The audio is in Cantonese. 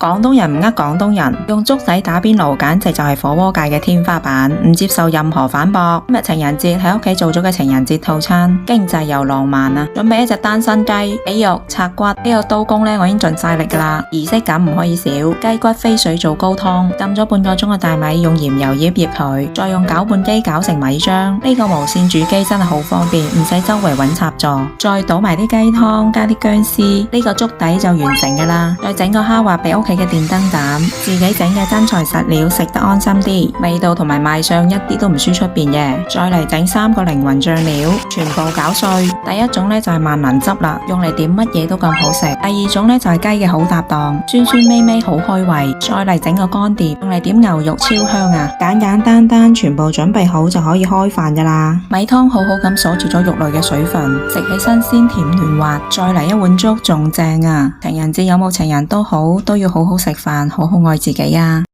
廣東人唔呃廣東人，用粥仔打邊爐簡直就係火鍋界嘅天花板，唔接受任何反駁。今日情人節喺屋企做咗嘅情人節套餐，經濟又浪漫啊！準備一隻單身雞，俾肉、拆骨，呢個刀工呢，我已經盡晒力噶啦，儀式感唔可以少。雞骨飛水做高湯，浸咗半個鐘嘅大米，用鹽油醃醃佢，再用攪拌機攪成米漿。呢個無線煮機真係好方便，唔使周圍揾插座。再倒埋啲雞湯，加啲薑絲，呢個粥底就完成噶啦。再整個蝦滑俾屋企嘅電燈膽，自己整嘅真材實料，食得安心啲，味道同埋賣相一啲都唔輸出邊嘅。再嚟整3個靈魂醬料，全部攪碎。第一種呢就係萬能汁啦，用嚟點乜嘢都咁好食。第二種呢就係雞嘅好搭檔，酸酸味味好開胃。再嚟整個乾碟，用嚟點牛肉超香啊！簡簡單單，全部準備好就可以開飯噶啦。米湯好好咁鎖住咗肉類嘅水分，食起新鮮甜嫩滑。再嚟一碗粥仲正啊！情人節有冇情人都好，都要好好食飯，好好愛自己啊！